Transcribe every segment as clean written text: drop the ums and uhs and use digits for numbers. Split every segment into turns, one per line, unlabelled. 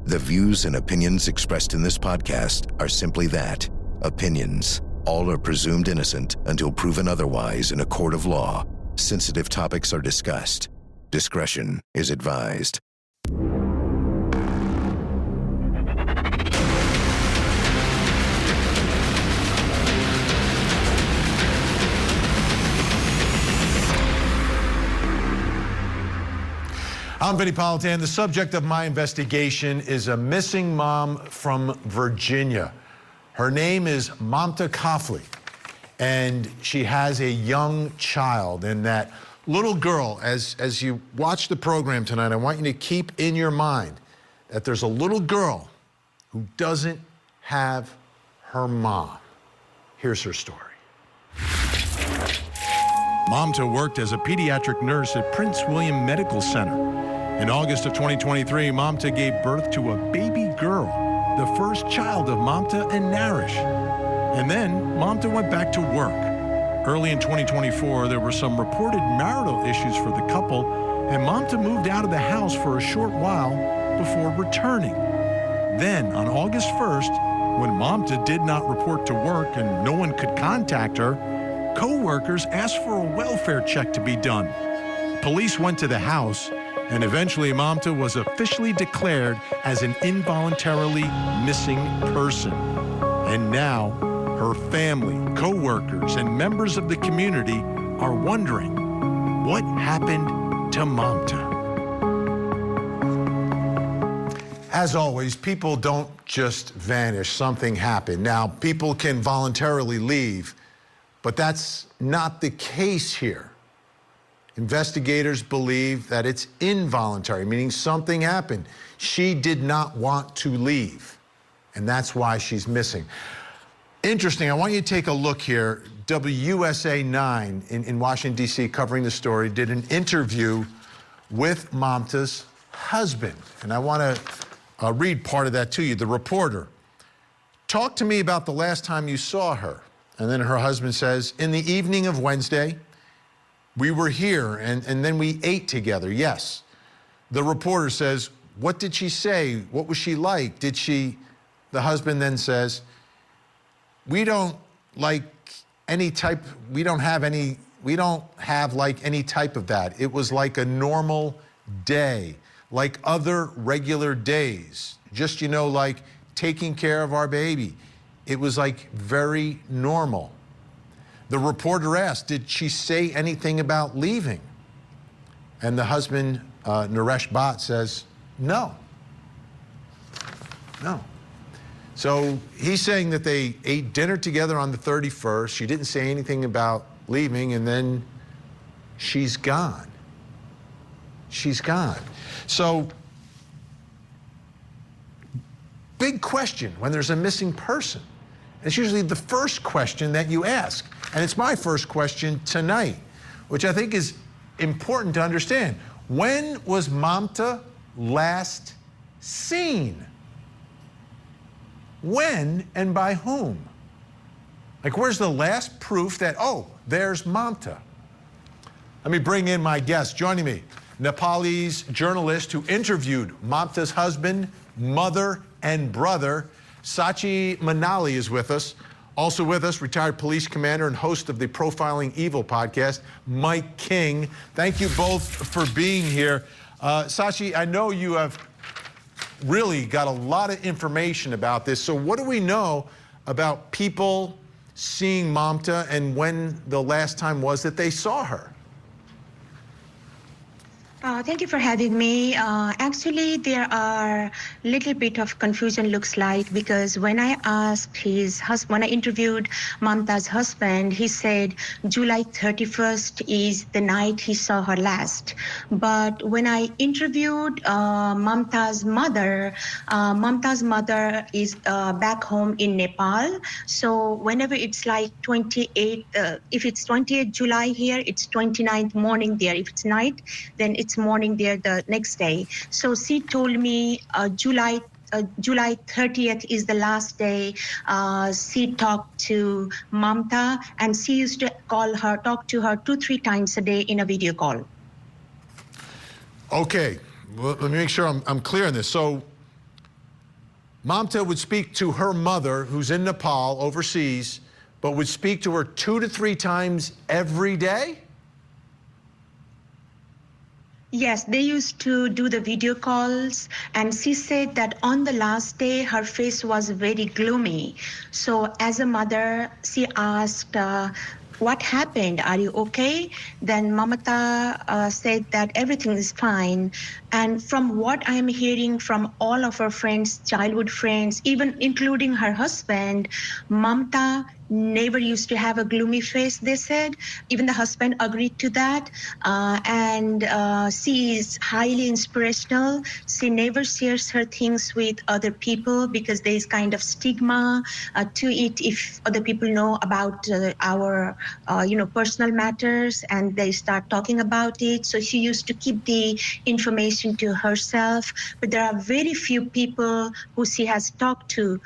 The views and opinions expressed in this podcast are simply that, opinions. All are presumed innocent until proven otherwise in a court of law. Sensitive topics are discussed. Discretion is advised.
I'm Vinnie Politan. The subject of my investigation is a missing mom from Virginia. Her name is Mamta Kafle, and she has a young child. And that little girl, as you watch the program tonight, I want you to keep in your mind that there's a little girl who doesn't have her mom. Here's her story. Mamta worked as a pediatric nurse at Prince William Medical Center. In August of 2023, Mamta gave birth to a baby girl, the first child of Mamta and Naresh. And then Mamta went back to work. Early in 2024, there were some reported marital issues for the couple, and Mamta moved out of the house for a short while before returning. Then, on August 1st, when Mamta did not report to work and no one could contact her, co-workers asked for a welfare check to be done. Police went to the house, and eventually Mamta was officially declared as an involuntarily missing person. And now her family, co-workers, and members of the community are wondering, what happened to Mamta? As always, people don't just vanish. Something happened. Now, people can voluntarily leave, but that's not the case here. Investigators believe that it's involuntary, meaning something happened. She did not want to leave, and that's why she's missing. Interesting, I want you to take a look here. WUSA 9 in Washington, D.C., covering the story, did an interview with Mamta's husband, and I want to read part of that to you. The reporter, talk to me about the last time you saw her. And then her husband says, in the evening of Wednesday, we were here, and then we ate together, yes. The reporter says, what did she say? What was she like? The husband then says, we don't have any type of that. It was like a normal day, like other regular days. Just, like taking care of our baby. It was like very normal. The reporter asked, did she say anything about leaving? And the husband, Naresh Bhatt, says, no. No. So he's saying that they ate dinner together on the 31st. She didn't say anything about leaving, and then she's gone. She's gone. So, big question when there's a missing person. It's usually the first question that you ask. And it's my first question tonight, which I think is important to understand. When was Mamta last seen? When and by whom? Like, where's the last proof that, oh, there's Mamta? Let me bring in my guest. Joining me, Nepalese journalist who interviewed Mamta's husband, mother, and brother, Sachi Manali is with us. Also with us, retired police commander and host of the Profiling Evil podcast, Mike King. Thank you both for being here. Sachi, I know you have really got a lot of information about this. So what do we know about people seeing Mamta and when the last time was that they saw her?
Thank you for having me. Actually, there are little bit of confusion, looks like, because when I asked his husband, when I interviewed Mamta's husband, he said July 31st is the night he saw her last. But when I interviewed Mamta's mother is back home in Nepal. So whenever it's like 28, if it's 28th July here, it's 29th morning there. If it's night, then it's morning there the next day. So she told me July 30th is the last day she talked to Mamta, and she used to talk to her 2-3 times a day in a video call.
Okay, well, let me make sure I'm clear on this. So Mamta would speak to her mother, who's in Nepal, overseas, but would speak to her 2 to 3 times every day?
Yes, they used to do the video calls, and she said that on the last day, her face was very gloomy. So as a mother, she asked, what happened? Are you okay? Then Mamata said that everything is fine. And from what I'm hearing from all of her friends, childhood friends, even including her husband, Mamta never used to have a gloomy face, they said. Even the husband agreed to that. And she is highly inspirational. She never shares her things with other people because there is kind of stigma to it if other people know about our personal matters and they start talking about it. So she used to keep the information to herself. But there are very few people who she has talked to.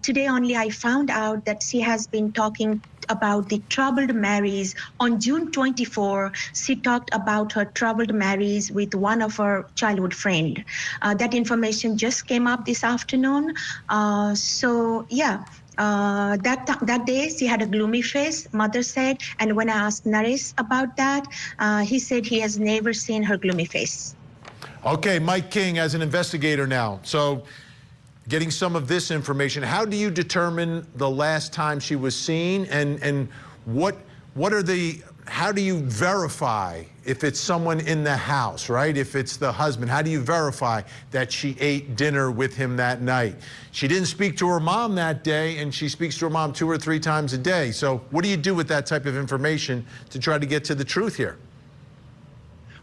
Today only I found out that she has been talking about the troubled marriage. On June 24, she talked about her troubled marriage with one of her childhood friend. That information just came up this afternoon. That day she had a gloomy face, mother said, and when I asked Naresh about that, he said he has never seen her gloomy face.
Okay, Mike King as an investigator now. So getting some of this information, how do you determine the last time she was seen, and how do you verify if it's someone in the house, right? If it's the husband, how do you verify that she ate dinner with him that night? She didn't speak to her mom that day, and she speaks to her mom 2 or 3 times a day. So what do you do with that type of information to try to get to the truth here?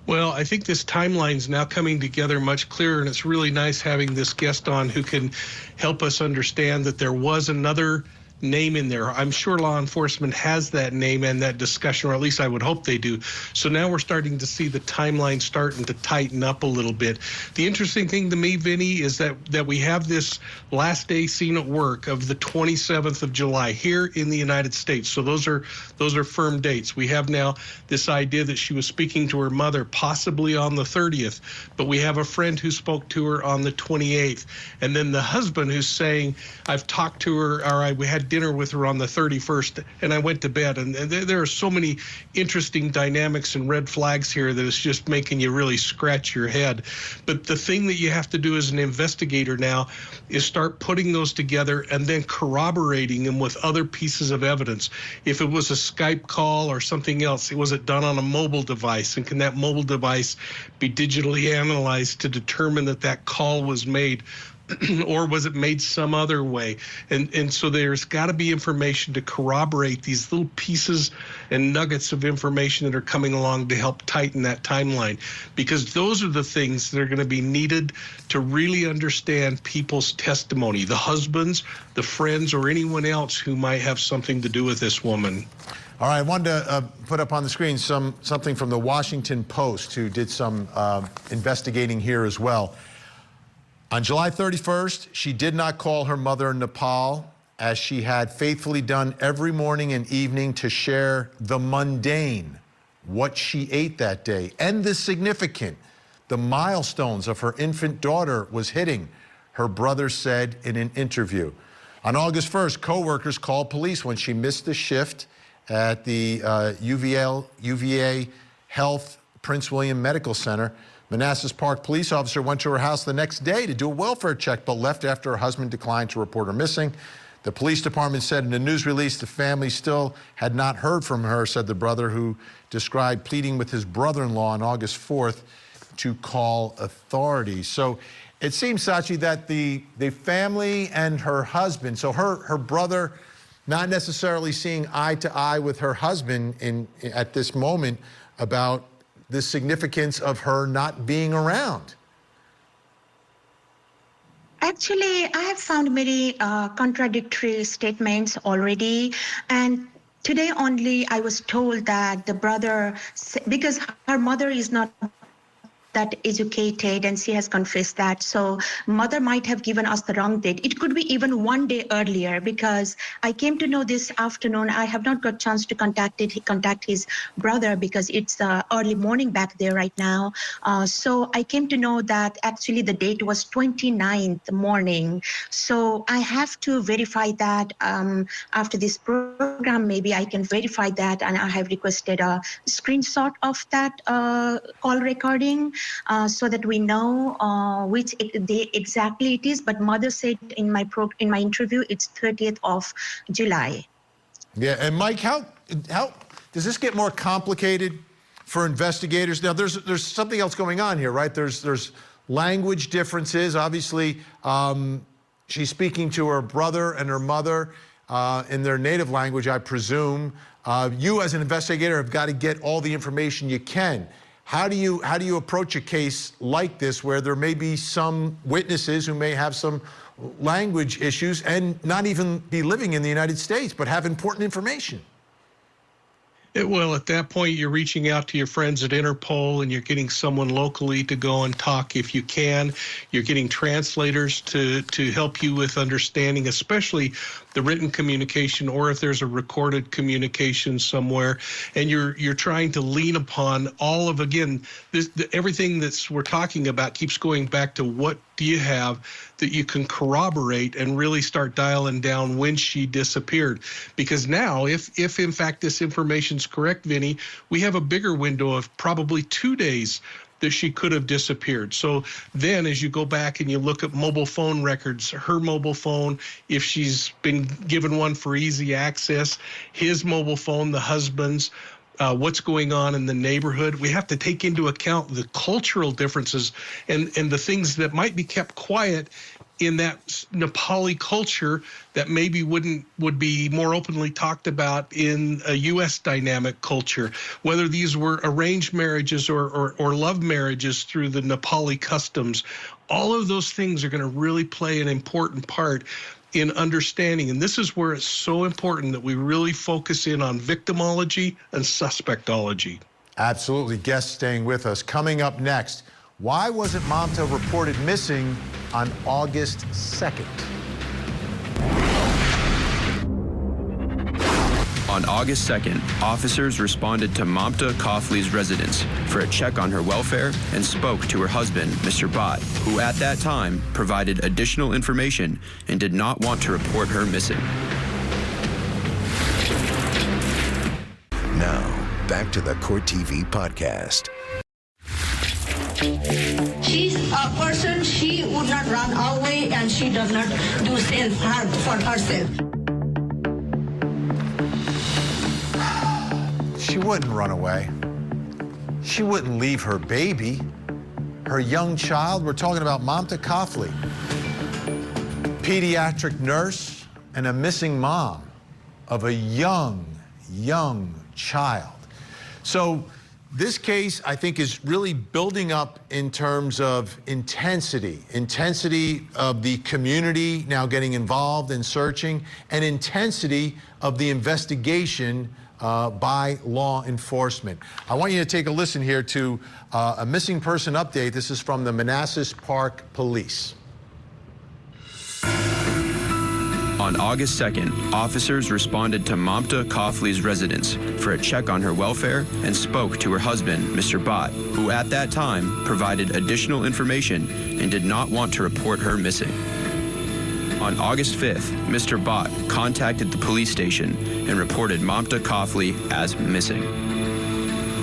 Well, I think this timeline's now coming together much clearer, and it's really nice having this guest on who can help us understand that there was another name in there. I'm sure law enforcement has that name and that discussion, or at least I would hope they do. So now we're starting to see the timeline starting to tighten up a little bit. The interesting thing to me, Vinny, is that we have this last day seen at work of the 27th of July here in the United States. So those are firm dates. We have now this idea that she was speaking to her mother possibly on the 30th, but we have a friend who spoke to her on the 28th. And then the husband who's saying, I've talked to her, or we had dinner with her on the 31st, and I went to bed. And there are so many interesting dynamics and red flags here that it's just making you really scratch your head. But the thing that you have to do as an investigator now is start putting those together and then corroborating them with other pieces of evidence. If it was a Skype call or something else, was it done on a mobile device? And can that mobile device be digitally analyzed to determine that that call was made? Or was it made some other way? And so there's got to be information to corroborate these little pieces and nuggets of information that are coming along to help tighten that timeline, because those are the things that are going to be needed to really understand people's testimony, the husbands, the friends, or anyone else who might have something to do with this woman.
All right, I wanted to put up on the screen something from the Washington Post, who did some investigating here as well. On July 31st, she did not call her mother in Nepal, as she had faithfully done every morning and evening to share the mundane, what she ate that day, and the significant, the milestones of her infant daughter was hitting, her brother said in an interview. On August 1st, co-workers called police when she missed a shift at the UVA Health Prince William Medical Center. Manassas Park police officer went to her house the next day to do a welfare check, but left after her husband declined to report her missing. The police department said in a news release the family still had not heard from her, said the brother, who described pleading with his brother-in-law on August 4th to call authorities. So it seems, Sachi, that the family and her husband, so her brother not necessarily seeing eye to eye with her husband at this moment about the significance of her not being around.
Actually, I have found many contradictory statements already. And today only I was told that the brother, because her mother is not that educated, and she has confessed that. So mother might have given us the wrong date. It could be even one day earlier, because I came to know this afternoon. I have not got chance to contact his brother because it's early morning back there right now. So I came to know that actually the date was 29th morning. So I have to verify that after this program. Maybe I can verify that, and I have requested a screenshot of that call recording so that we know which day exactly it is. But mother said in my interview it's 30th of July.
Yeah, and Mike, how does this get more complicated for investigators? Now, there's something else going on here, right? There's language differences. Obviously, she's speaking to her brother and her mother in their native language, I presume. You, as an investigator, have got to get all the information you can. How do you approach a case like this, where there may be some witnesses who may have some language issues and not even be living in the United States, but have important information?
Well, at that point, you're reaching out to your friends at Interpol, and you're getting someone locally to go and talk if you can. You're getting translators to help you with understanding, especially the written communication, or if there's a recorded communication somewhere. And you're trying to lean upon all of, again, everything we're talking about keeps going back to what do you have that you can corroborate and really start dialing down when she disappeared. Because now, if in fact this information's correct, Vinnie, we have a bigger window of probably 2 days that she could have disappeared. So then as you go back and you look at mobile phone records, her mobile phone, if she's been given one for easy access, his mobile phone, the husband's, what's going on in the neighborhood. We have to take into account the cultural differences and the things that might be kept quiet in that Nepali culture that maybe would be more openly talked about in a U.S. dynamic culture, whether these were arranged marriages or love marriages through the Nepali customs. All of those things are going to really play an important part in understanding. And this is where it's so important that we really focus in on victimology and suspectology.
Absolutely. Guests staying with us. Coming up next, why wasn't Mamta reported missing on August 2nd?
On August 2nd, officers responded to Mamta Kafle's residence for a check on her welfare and spoke to her husband, Mr. Bhatt, who at that time provided additional information and did not want to report her missing.
Now, back to the Court TV podcast.
She's a person, she would not run away, and she does not do self-harm for herself.
She wouldn't run away. She wouldn't leave her baby, her young child. We're talking about Mamta Kafle, pediatric nurse and a missing mom of a young child. So this case, I think, is really building up in terms of intensity of the community now getting involved in searching, and intensity of the investigation by law enforcement. I want you to take a listen here to a missing person update. This is from the Manassas Park Police.
On August 2nd, officers responded to Mamta Kafle's residence for a check on her welfare and spoke to her husband, Mr. Bhatt, who at that time provided additional information and did not want to report her missing. On August 5th, Mr. Bhatt contacted the police station and reported Mamta Kafle as missing.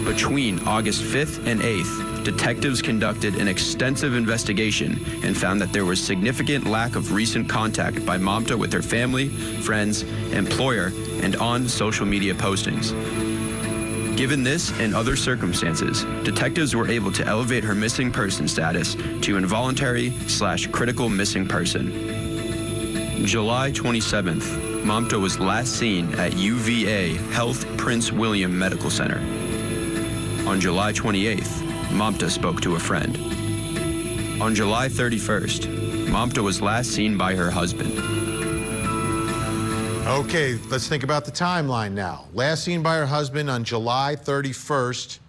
Between August 5th and 8th, detectives conducted an extensive investigation and found that there was significant lack of recent contact by Mamta with her family, friends, employer, and on social media postings. Given this and other circumstances, detectives were able to elevate her missing person status to involuntary/critical missing person. July 27th, Mamta was last seen at UVA Health Prince William Medical Center. On July 28th, Mamta spoke to a friend. On July 31st, Mamta was last seen by her husband.
Okay, let's think about the timeline now. Last seen by her husband on July 31st,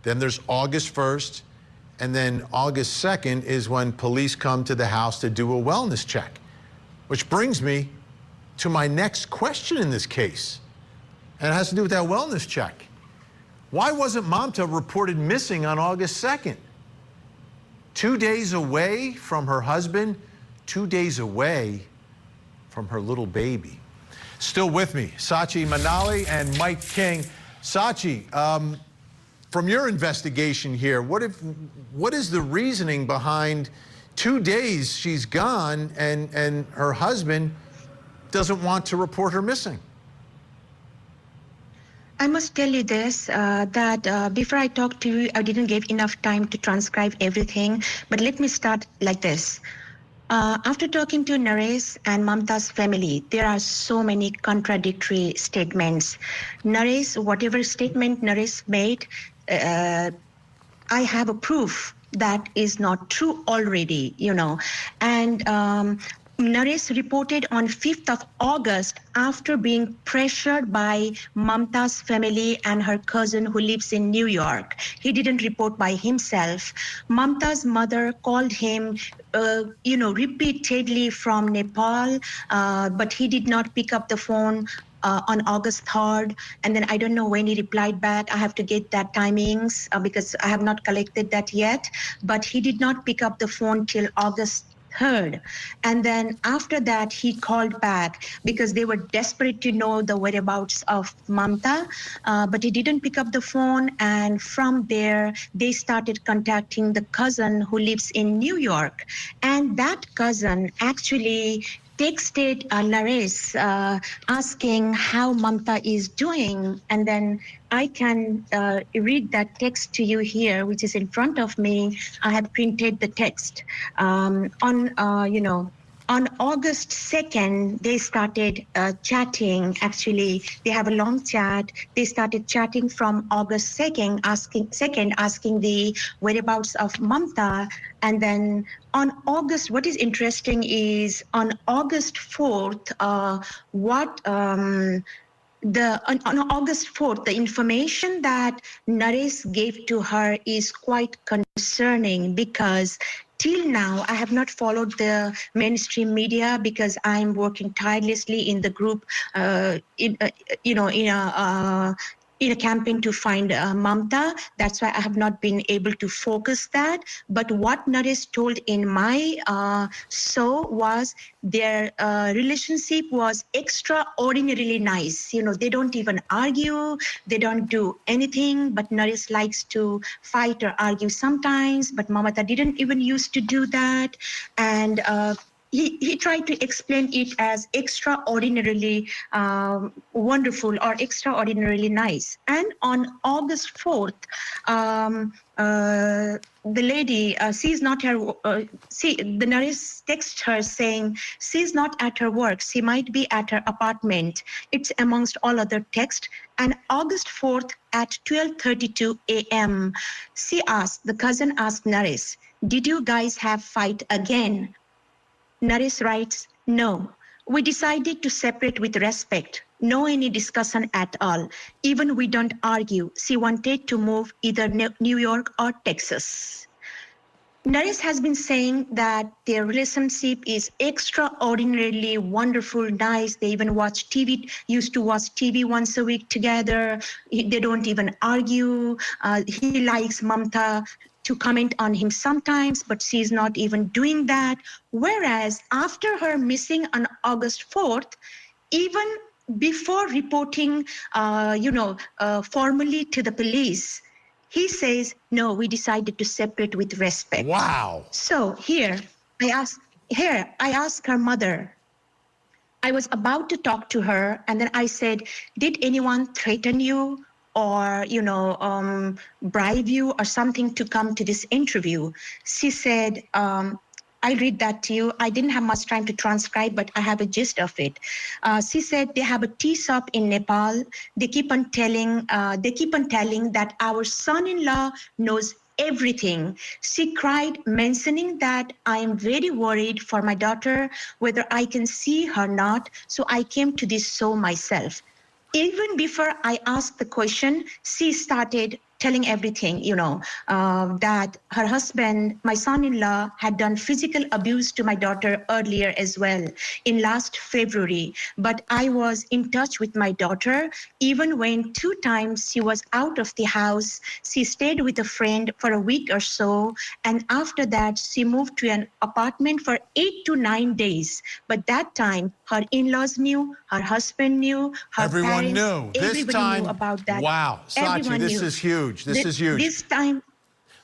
then there's August 1st, And then August 2nd is when police come to the house to do a wellness check. Which brings me to my next question in this case. And it has to do with that wellness check. Why wasn't Mamta reported missing on August 2nd? 2 days away from her husband, 2 days away from her little baby. Still with me, Sachi Manali and Mike King. Sachi, from your investigation here, what is the reasoning behind 2 days she's gone and her husband doesn't want to report her missing?
I must tell you this, that before I talk to you, I didn't give enough time to transcribe everything, but let me start like this. After talking to Naresh and Mamta's family, there are so many contradictory statements. Naresh, whatever statement Naresh made, I have a proof that is not true already, And Naresh reported on 5th of August after being pressured by Mamta's family and her cousin who lives in New York. He didn't report by himself. Mamta's mother called him, repeatedly from Nepal, but he did not pick up the phone on August 3rd. And then I don't know when he replied back. I have to get that timings because I have not collected that yet. But he did not pick up the phone till August 3rd. And then after that, he called back because they were desperate to know the whereabouts of Mamta, but he didn't pick up the phone. And from there, they started contacting the cousin who lives in New York. And that cousin actually texted Naresh asking how Mamta is doing. And then I can read that text to you here, which is in front of me. I have printed the text. On August 2nd, they started chatting. Actually, they have a long chat. They started chatting from August 2nd, asking the whereabouts of Mamta. And then on August, what is interesting is on August 4th, on August 4th, the information that Naresh gave to her is quite concerning because till now, I have not followed the mainstream media because I'm working tirelessly in the group, in a campaign to find Mamta. That's why I have not been able to focus that. But what Naresh told in my show was their relationship was extraordinarily nice. They don't even argue. They don't do anything. But Naresh likes to fight or argue sometimes. But Mamta didn't even used to do that. And he tried to explain it as extraordinarily wonderful or extraordinarily nice. And on August 4th, the lady, she's not her, the Naresh texts her saying she's not at her work. She might be at her apartment. It's amongst all other texts. And August 4th at 12:32 a.m., the cousin asked Naresh, did you guys have fight again? Naresh writes, no, we decided to separate with respect. No any discussion at all. Even we don't argue. She wanted to move either New York or Texas. Naresh has been saying that their relationship is extraordinarily wonderful, nice. They even used to watch TV once a week together. They don't even argue. He likes Mamta to comment on him sometimes, but she's not even doing that. Whereas after her missing on August 4th, even before reporting, formally to the police, he says, no, we decided to separate with respect.
Wow.
So here, I asked her mother. I was about to talk to her, and then I said, did anyone threaten you or, bribe you or something to come to this interview? She said, I'll read that to you. I didn't have much time to transcribe, but I have a gist of it. She said they have a tea shop in Nepal. They keep on telling that our son-in-law knows everything. She cried, mentioning that I am very worried for my daughter, whether I can see her or not. So I came to this show myself. Even before I asked the question, she started telling everything, that her husband, my son-in-law, had done physical abuse to my daughter earlier as well in last February. But I was in touch with my daughter, even when 2 times she was out of the house. She stayed with a friend for a week or so, and after that, she moved to an apartment for 8 to 9 days. But that time, her in-laws knew, her husband knew, her
Everyone
parents,
knew. This
everybody
time,
knew about that.
wow, Sachi,
Everyone
this
knew.
is huge. This is huge.
This time,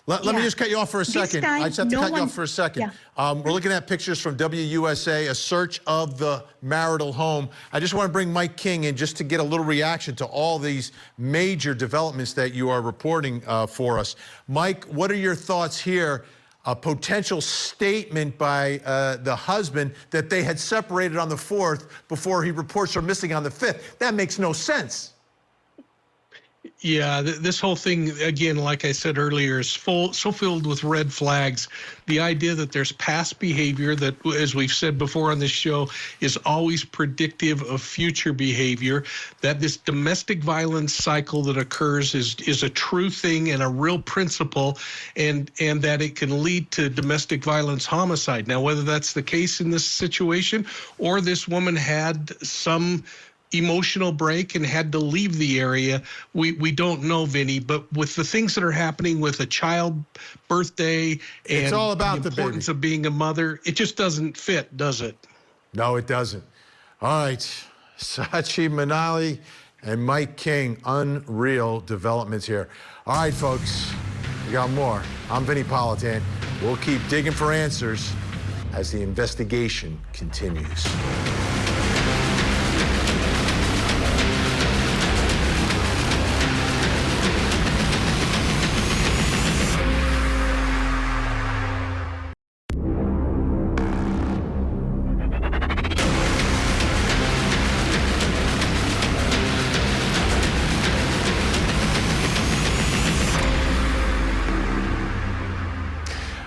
Let me just cut you off for a second. I just have to cut you off for a second.
Yeah.
We're looking at pictures from WUSA, a search of the marital home. I just want to bring Mike King in just to get a little reaction to all these major developments that you are reporting for us. Mike, what are your thoughts here? A potential statement by the husband that they had separated on the 4th before he reports her missing on the 5th. That makes no sense.
Yeah, this whole thing, again, like I said earlier, is so filled with red flags. The idea that there's past behavior that, as we've said before on this show, is always predictive of future behavior, that this domestic violence cycle that occurs is a true thing and a real principle, and that it can lead to domestic violence homicide. Now, whether that's the case in this situation or this woman had some emotional break and had to leave the area, we don't know, Vinny. But with the things that are happening with a child birthday and
it's all about
the importance of being a mother, it just doesn't fit, does it?
No, it doesn't. All right, Sachi Manali and Mike King, unreal developments here. All right, folks, we got more. I'm Vinnie Politan. We'll keep digging for answers as the investigation continues.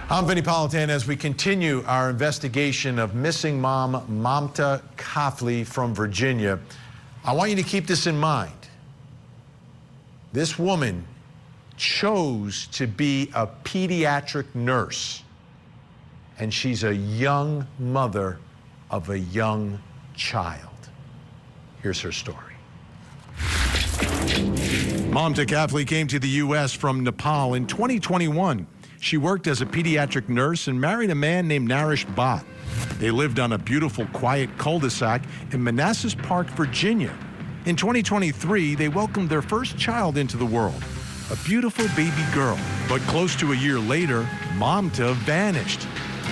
I'm Vinnie Politan as we continue our investigation of missing mom Mamta Kafle from Virginia. I want you to keep this in mind. This woman chose to be a pediatric nurse, and she's a young mother of a young child. Here's her story. Mamta Kafle came to the U.S. from Nepal in 2021. She worked as a pediatric nurse and married a man named Naresh Bhatt. They lived on a beautiful, quiet cul-de-sac in Manassas Park, Virginia. In 2023, they welcomed their first child into the world, a beautiful baby girl. But close to a year later, Mamta vanished,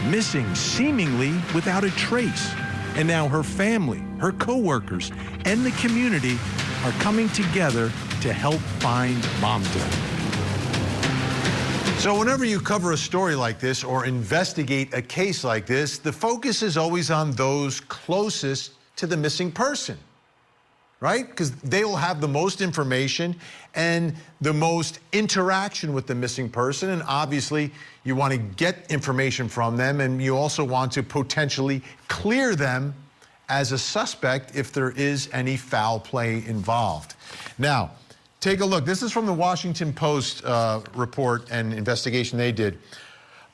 missing seemingly without a trace. And now her family, her co-workers, and the community are coming together to help find Mamta. So whenever you cover a story like this or investigate a case like this, the focus is always on those closest to the missing person, right? Because they will have the most information and the most interaction with the missing person. And obviously, you want to get information from them, and you also want to potentially clear them as a suspect if there is any foul play involved. Now, take a look. This is from the Washington Post report and investigation they did.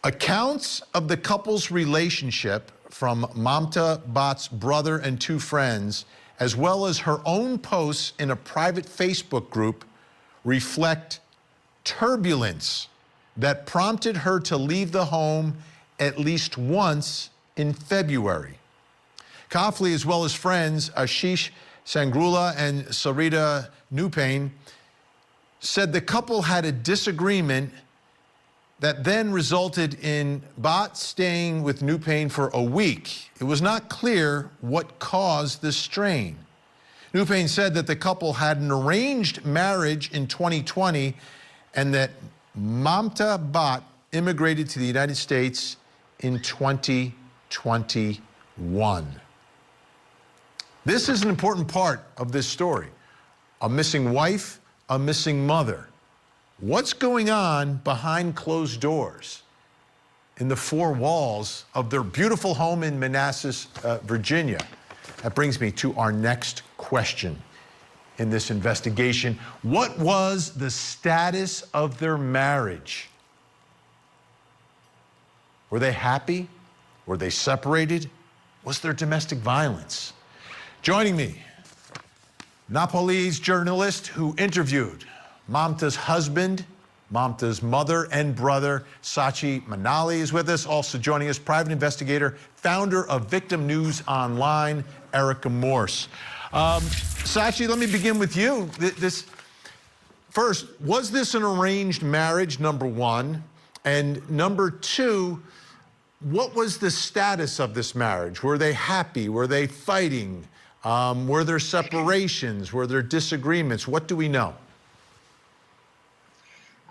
Accounts of the couple's relationship from Mamta Bhatt's brother and 2 friends, as well as her own posts in a private Facebook group, reflect turbulence that prompted her to leave the home at least once in February. Kafle, as well as friends Ashish Sangrula and Sarita Nupane, said the couple had a disagreement that then resulted in Bhatt staying with Nupane for a week. It was not clear what caused the strain. Nupane said that the couple had an arranged marriage in 2020 and that Mamta Bhatt immigrated to the United States in 2021. This is an important part of this story. A missing wife, a missing mother. What's going on behind closed doors in the 4 walls of their beautiful home in Manassas, Virginia? That brings me to our next question. in this investigation. What was the status of their marriage? Were they happy? Were they separated? Was there domestic violence? Joining me, Nepalese journalist who interviewed Mamta's husband, Mamta's mother and brother, Sachi Manali is with us. Also joining us, private investigator, founder of Victim News Online, Erica Morse. Sachi, let me begin with you. First, was this an arranged marriage, number one? And number two, what was the status of this marriage? Were they happy? Were they fighting? Were there separations? Were there disagreements? What do we know?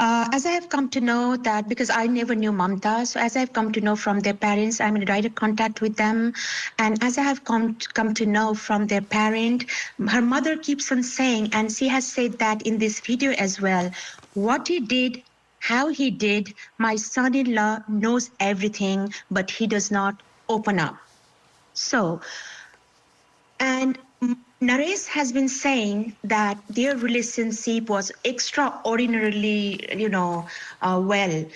As I have come to know that, because I never knew Mamta, so as I've come to know from their parents, I'm in direct contact with them. And as I have come to know from their parent, her mother keeps on saying, and she has said that in this video as well, what he did, how he did, my son-in-law knows everything, but he does not open up. So, and Naresh has been saying that their relationship was extraordinarily, well.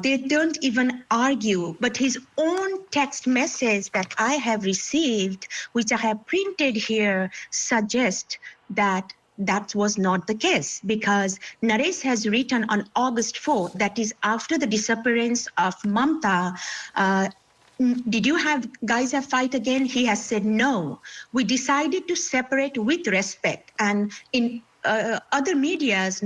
They don't even argue, but his own text message that I have received, which I have printed here, suggests that that was not the case, because Naresh has written on August 4th, that is after the disappearance of Mamta, did you guys have fight again? He has said no. We decided to separate with respect. And in other medias,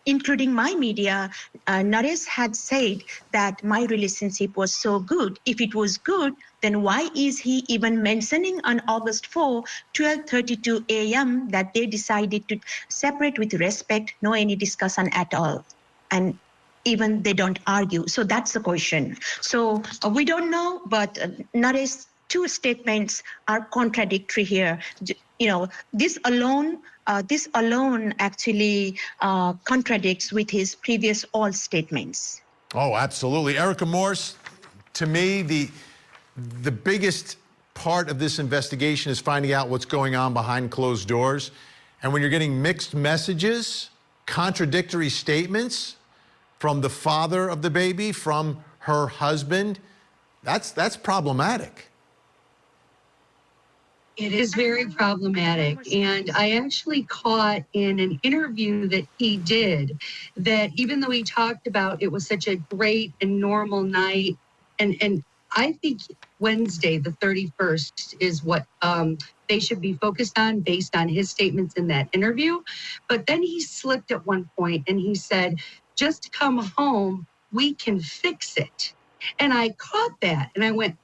including my media, Naresh had said that my relationship was so good. If it was good, then why is he even mentioning on August 4, 12:32 a.m. that they decided to separate with respect, no any discussion at all? And even they don't argue. So that's the question. So we don't know, but Naresh's two statements are contradictory here. This alone actually contradicts with his previous all statements.
Oh, absolutely. Erica Morse, to me, the biggest part of this investigation is finding out what's going on behind closed doors. And when you're getting mixed messages, contradictory statements from the father of the baby, from her husband, that's problematic.
It is very problematic. And I actually caught in an interview that he did that even though he talked about it was such a great and normal night, and I think Wednesday, the 31st, is what they should be focused on based on his statements in that interview. But then he slipped at one point and he said, just come home, we can fix it. And I caught that and I went,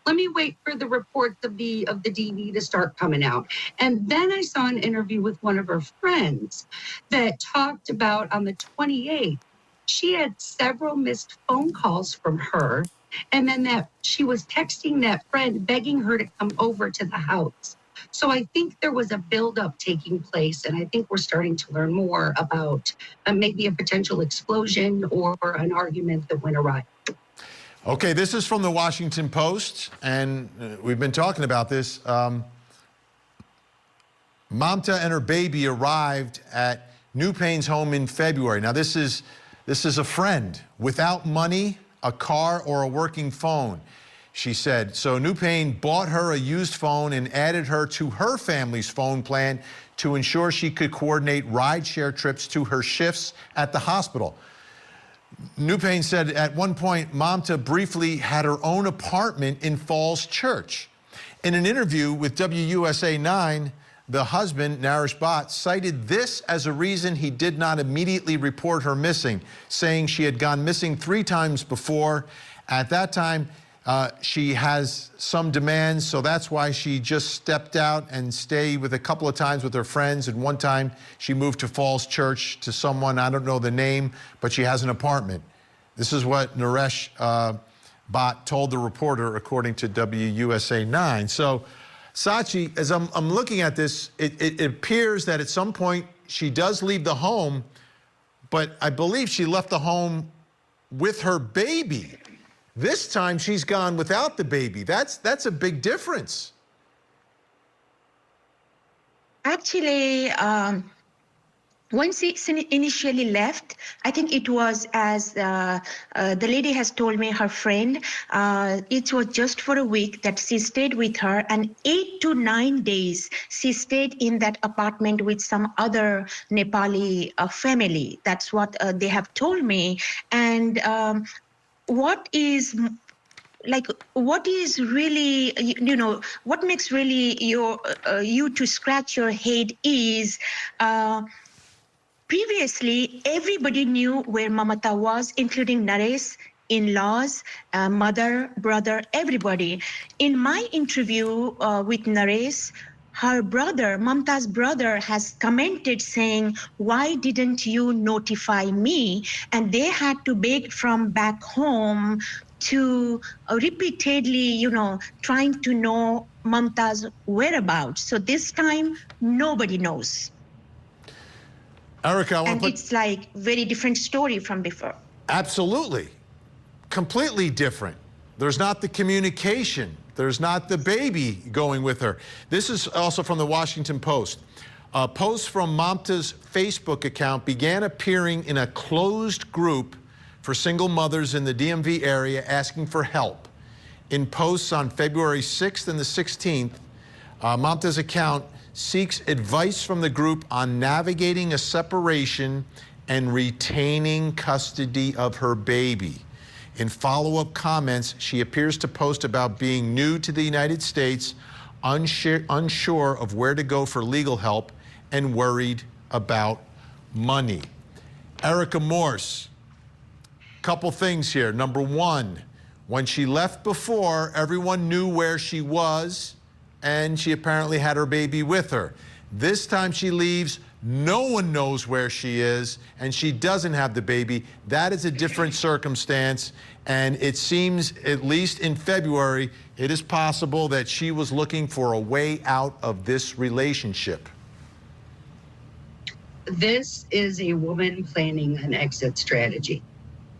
let me wait for the reports of the DV to start coming out. And then I saw an interview with one of her friends that talked about on the 28th, she had several missed phone calls from her. And then that she was texting that friend, begging her to come over to the house. So I think there was a buildup taking place, and I think we're starting to learn more about maybe a potential explosion or an argument that went awry.
Okay, this is from the Washington Post, and we've been talking about this. Mamta and her baby arrived at New Payne's home in February. Now, this is a friend without money, a car, or a working phone. She said, so New Payne bought her a used phone and added her to her family's phone plan to ensure she could coordinate ride-share trips to her shifts at the hospital. New Payne said at one point, Mamta briefly had her own apartment in Falls Church. In an interview with WUSA 9, the husband, Naresh Bhatt, cited this as a reason he did not immediately report her missing, saying she had gone missing 3 times before. At that time, she has some demands, so that's why she just stepped out and stayed with a couple of times with her friends. And one time she moved to Falls Church to someone, I don't know the name, but she has an apartment. This is what Naresh Bhatt told the reporter, according to WUSA 9. So, Sachi, as I'm looking at this, it appears that at some point she does leave the home, but I believe she left the home with her baby. This time she's gone without the baby. That's a big difference.
Actually, when she initially left, I think it was as the lady has told me, her friend, it was just for a week that she stayed with her, and 8 to 9 days she stayed in that apartment with some other Nepali family. That's what they have told me. And what is what is really, what makes really you to scratch your head is previously, everybody knew where Mamta was, including Naresh, in-laws, mother, brother, everybody. In my interview with Naresh, her brother, Mamta's brother, has commented saying, why didn't you notify me? And they had to beg from back home to repeatedly, trying to know Mamta's whereabouts. So this time, nobody knows.
Erica, I want
And
to put...
it's like very different story from before.
Absolutely. Completely different. There's not the communication. There's not the baby going with her. This is also from the Washington Post. Posts from Mamta's Facebook account began appearing in a closed group for single mothers in the DMV area asking for help. In posts on February 6th and the 16th, Mamta's account seeks advice from the group on navigating a separation and retaining custody of her baby. In follow-up comments, she appears to post about being new to the United States, unsure of where to go for legal help, and worried about money. Erica Morse, couple things here. Number one, when she left before, everyone knew where she was, and she apparently had her baby with her. This time she leaves, no one knows where she is, and she doesn't have the baby. That is a different circumstance, and it seems, at least in February, it is possible that she was looking for a way out of this relationship.
This is a woman planning an exit strategy.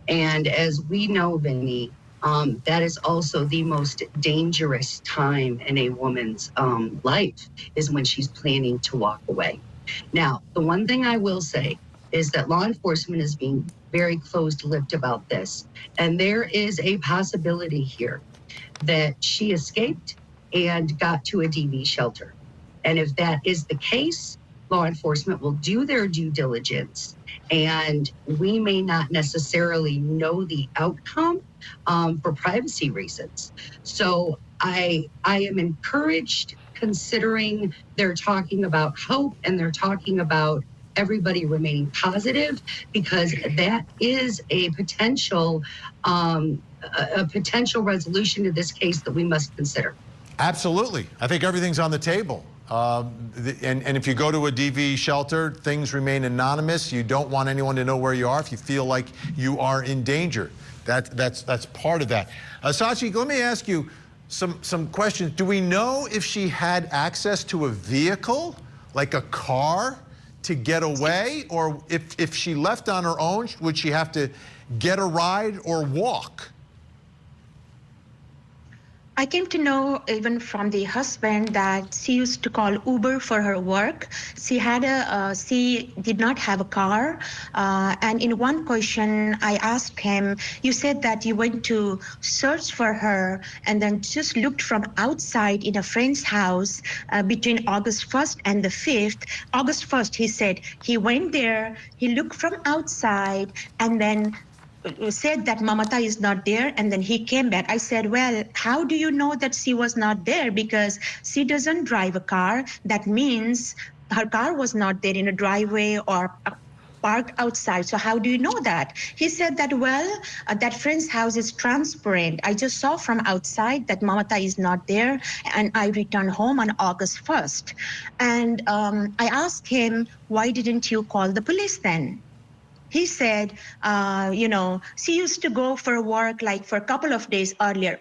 And as we know, Vinnie, that is also the most dangerous time in a woman's life, is when she's planning to walk away. Now, the one thing I will say is that law enforcement is being very closed-lipped about this. And there is a possibility here that she escaped and got to a DV shelter. And if that is the case, law enforcement will do their due diligence, and we may not necessarily know the outcome for privacy reasons. So I am encouraged, considering they're talking about hope and they're talking about everybody remaining positive, because that is a potential resolution to this case that we must consider.
Absolutely. I think everything's on the table. And if you go to a DV shelter, things remain anonymous. You don't want anyone to know where you are if you feel like you are in danger. That's part of that. Sachi, let me ask you some questions. Do we know if she had access to a vehicle, like a car, to get away? Or if she left on her own, would she have to get a ride or walk?
I came to know even from the husband that she used to call Uber for her work. She did not have a car. And in one question, I asked him, you said that you went to search for her and then just looked from outside in a friend's house between August 1st and the 5th. August 1st, he said, he went there, he looked from outside, and then said that Mamta is not there, and then he came back. I said, well, how do you know that she was not there? Because she doesn't drive a car. That means her car was not there in a driveway or parked outside. So how do you know that? He said that, well, that friend's house is transparent. I just saw from outside that Mamta is not there, and I returned home on August 1st. And I asked him, why didn't you call the police then? He said, she used to go for work like for a couple of days earlier.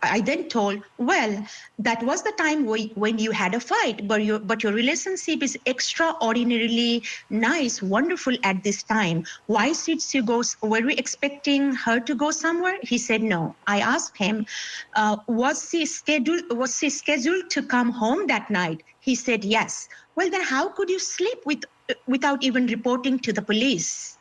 I then told, well, that was the time when you had a fight, but your relationship is extraordinarily nice, wonderful at this time. Why should she go? Were we expecting her to go somewhere? He said no. I asked him, was she scheduled to come home that night? He said, yes. Well, then how could you sleep without even reporting to the police?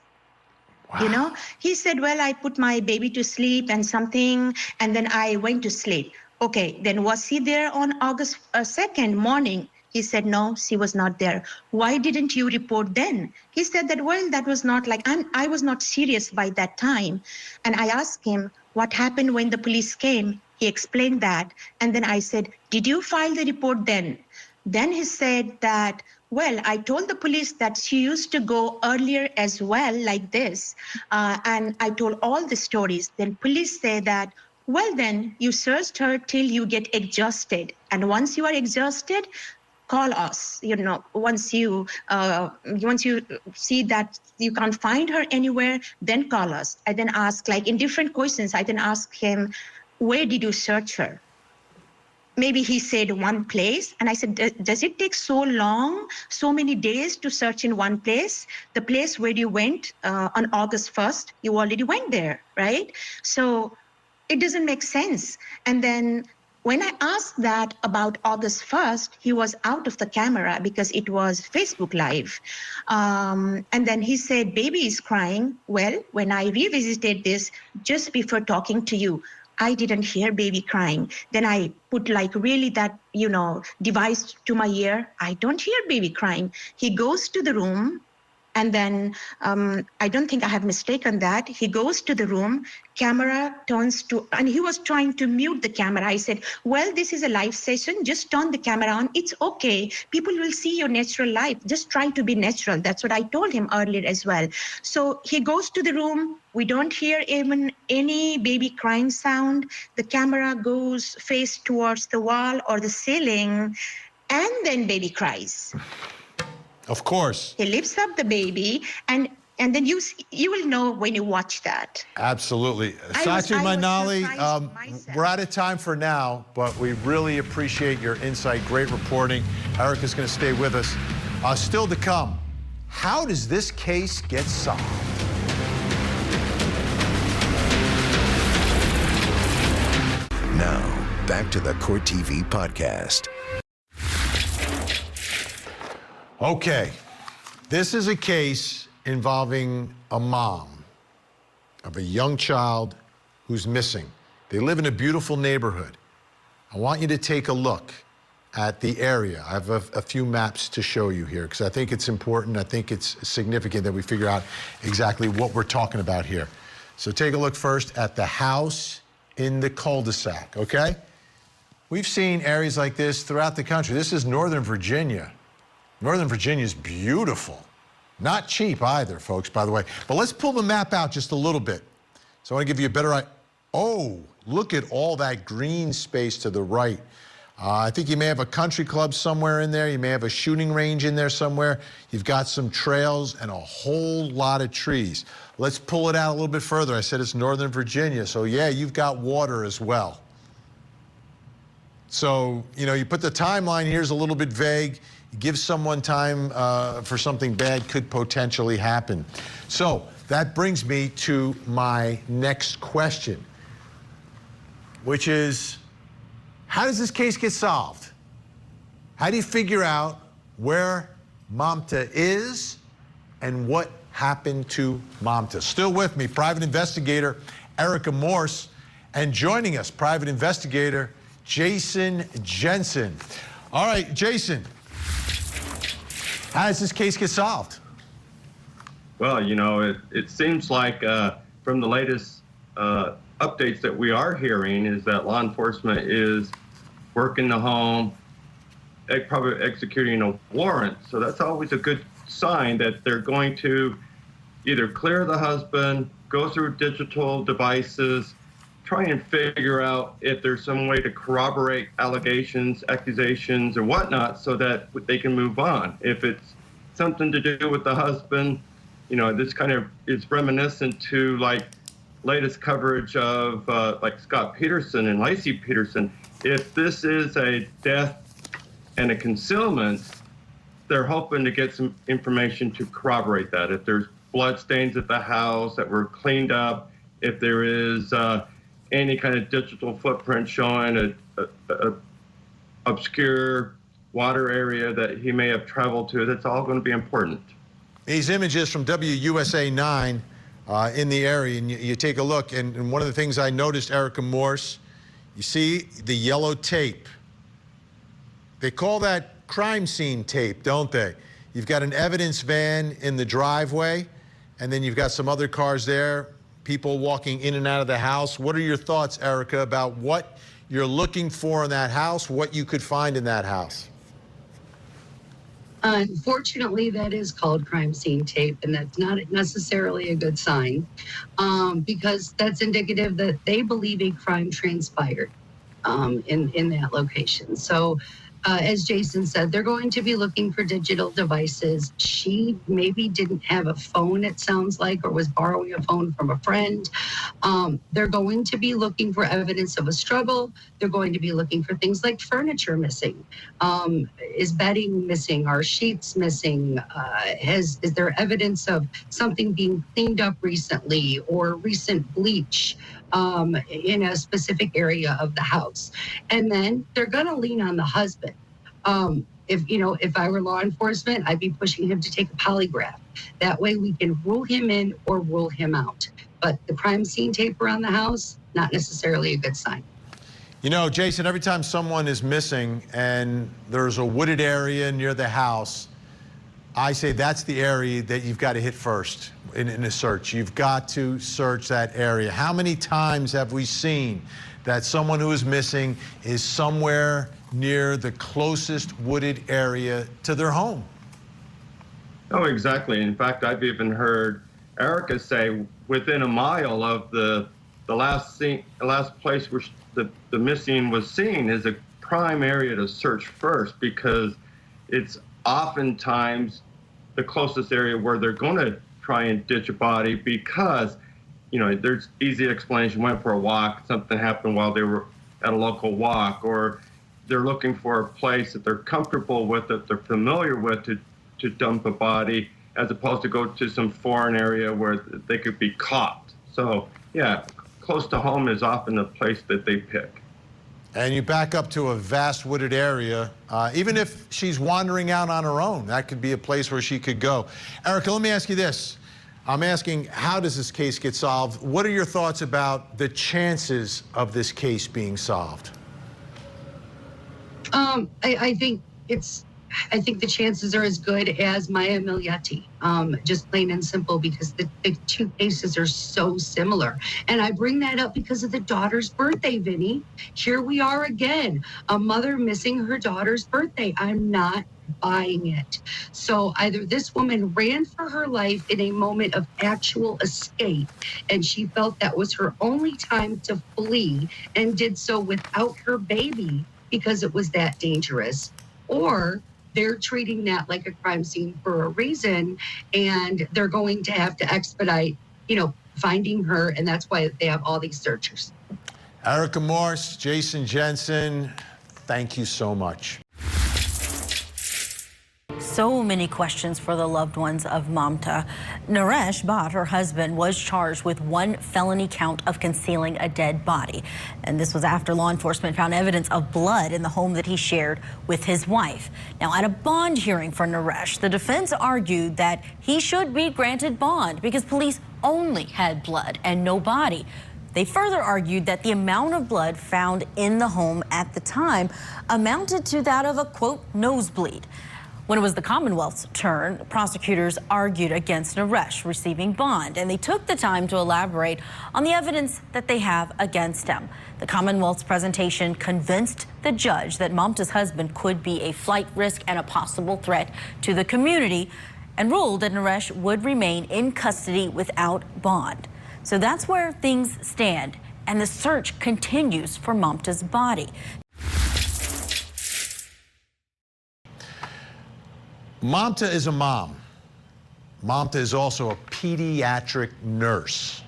Wow. You know, he said, well, I put my baby to sleep and something, and then I went to sleep. Okay, then was he there on August 2nd morning? He said, no, she was not there. Why didn't you report then? He said that, well, that was not like, I was not serious by that time. And I asked him, what happened when the police came? He explained that. And then I said, did you file the report then? Then he said that, well, I told the police that she used to go earlier as well, like this. And I told all the stories. Then police say that, well, then you searched her till you get exhausted. And once you are exhausted, call us. You know, once you see that you can't find her anywhere, then call us. I then ask, like in different questions, I then ask him, where did you search her? Maybe he said one place. And I said, does it take so long, so many days to search in one place? The place where you went on August 1st, you already went there, right? So it doesn't make sense. And then when I asked that about August 1st, he was out of the camera because it was Facebook Live. And then he said, baby is crying. Well, when I revisited this just before talking to you, I didn't hear baby crying. Then I put like really that, you know, device to my ear. I don't hear baby crying. He goes to the room. And then I don't think I have mistaken that. He goes to the room, camera turns to, and he was trying to mute the camera. I said, well, this is a live session. Just turn the camera on. It's okay. People will see your natural life. Just try to be natural. That's what I told him earlier as well. So he goes to the room. We don't hear even any baby crying sound. The camera goes face towards the wall or the ceiling, and then baby cries.
Of course.
He lifts up the baby, and then you will know when you watch that.
Absolutely. Sachi Manali, we're out of time for now, but we really appreciate your insight. Great reporting. Erica's going to stay with us. Still to come, how does this case get solved?
Now, back to the Court TV podcast.
Okay, this is a case involving a mom of a young child who's missing. They live in a beautiful neighborhood. I want you to take a look at the area. I have a few maps to show you here because I think it's important. I think it's significant that we figure out exactly what we're talking about here. So take a look first at the house in the cul-de-sac, okay? We've seen areas like this throughout the country. This is Northern Virginia. Northern Virginia is beautiful. Not cheap either, folks, by the way. But let's pull the map out just a little bit. So I want to give you a better idea. Oh, look at all that green space to the right. I think you may have a country club somewhere in there. You may have a shooting range in there somewhere. You've got some trails and a whole lot of trees. Let's pull it out a little bit further. I said it's Northern Virginia. So, yeah, you've got water as well. So, you know, you put the timeline here's a little bit vague. Give someone time for something bad could potentially happen. So that brings me to my next question, which is, how does this case get solved? How do you figure out where Mamta is and what happened to Mamta? Still with me, private investigator Erica Morse, and joining us, private investigator Jason Jensen. All right, Jason. How does this case get solved?
Well, you know, it seems like from the latest updates that we are hearing is that law enforcement is working the home, probably executing a warrant. So that's always a good sign that they're going to either clear the husband, go through digital devices, try and figure out if there's some way to corroborate allegations, accusations, or whatnot so that they can move on. If it's something to do with the husband, you know, this kind of is reminiscent to like latest coverage of like Scott Peterson and Lacey Peterson. If this is a death and a concealment, they're hoping to get some information to corroborate that. If there's blood stains at the house that were cleaned up, if there is any kind of digital footprint showing a obscure water area that he may have traveled to. That's all going to be important.
These images from WUSA 9 in the area, and you take a look, and one of the things I noticed, Erica Morse, you see the yellow tape. They call that crime scene tape, don't they? You've got an evidence van in the driveway, and then you've got some other cars there, people walking in and out of the house. What are your thoughts, Erica, about what you're looking for in that house, what you could find in that house?
Unfortunately, that is called crime scene tape, and that's not necessarily a good sign, because that's indicative that they believe a crime transpired in that location. So, as Jason said, they're going to be looking for digital devices. She maybe didn't have a phone, it sounds like, or was borrowing a phone from a friend. They're going to be looking for evidence of a struggle. They're going to be looking for things like furniture missing. Is bedding missing? Are sheets missing? Is there evidence of something being cleaned up recently or recent bleach in a specific area of the house? And then they're going to lean on the husband. If I were law enforcement, I'd be pushing him to take a polygraph. That way we can rule him in or rule him out. But the crime scene tape around the house, not necessarily a good sign.
You know, Jason, every time someone is missing and there's a wooded area near the house, I say that's the area that you've got to hit first in a search. You've got to search that area. How many times have we seen that someone who is missing is somewhere near the closest wooded area to their home?
Oh, exactly. In fact, I've even heard Erica say within a mile of the last place where the missing was seen is a prime area to search first, because it's oftentimes the closest area where they're going to try and ditch a body, because there's easy explanation. Went for a walk, something happened while they were at a local walk, or they're looking for a place that they're comfortable with, that they're familiar with to dump a body, as opposed to go to some foreign area where they could be caught. So yeah, close to home is often the place that they pick.
And you back up to a vast wooded area, even if she's wandering out on her own, that could be a place where she could go. Erica, let me ask you this. I'm asking, how does this case get solved? What are your thoughts about the chances of this case being solved?
I think the chances are as good as Maya Milioti, just plain and simple, because the two cases are so similar. And I bring that up because of the daughter's birthday, Vinny. Here we are again, a mother missing her daughter's birthday. I'm not buying it. So either this woman ran for her life in a moment of actual escape, and she felt that was her only time to flee and did so without her baby because it was that dangerous, or they're treating that like a crime scene for a reason, and they're going to have to expedite, finding her, and that's why they have all these searchers.
Erica Morse, Jason Jensen, thank you so much.
So many questions for the loved ones of Mamta. Naresh Bhatt, her husband, was charged with one felony count of concealing a dead body. And this was after law enforcement found evidence of blood in the home that he shared with his wife. Now, at a bond hearing for Naresh, the defense argued that he should be granted bond because police only had blood and no body. They further argued that the amount of blood found in the home at the time amounted to that of a, quote, nosebleed. When it was the Commonwealth's turn, prosecutors argued against Naresh receiving bond, and they took the time to elaborate on the evidence that they have against him. The Commonwealth's presentation convinced the judge that Mamta's husband could be a flight risk and a possible threat to the community, and ruled that Naresh would remain in custody without bond. So that's where things stand, and the search continues for Mamta's body.
Mamta is a mom. Mamta is also a pediatric nurse.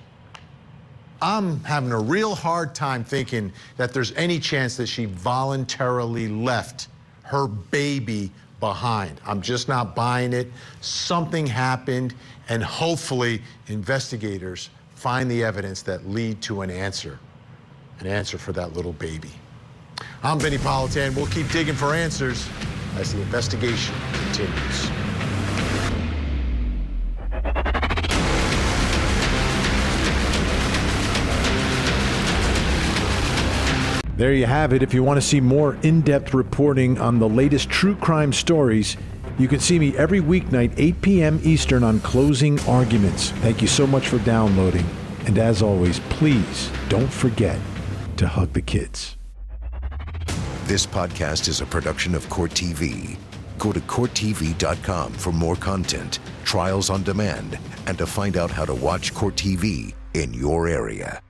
I'm having a real hard time thinking that there's any chance that she voluntarily left her baby behind. I'm just not buying it. Something happened, and hopefully investigators find the evidence that lead to an answer for that little baby. I'm Vinnie Politan. We'll keep digging for answers as the investigation continues. There you have it. If you want to see more in-depth reporting on the latest true crime stories, you can see me every weeknight, 8 p.m. Eastern on Closing Arguments. Thank you so much for downloading. And as always, please don't forget to hug the kids.
This podcast is a production of Court TV. Go to CourtTV.com for more content, trials on demand, and to find out how to watch Court TV in your area.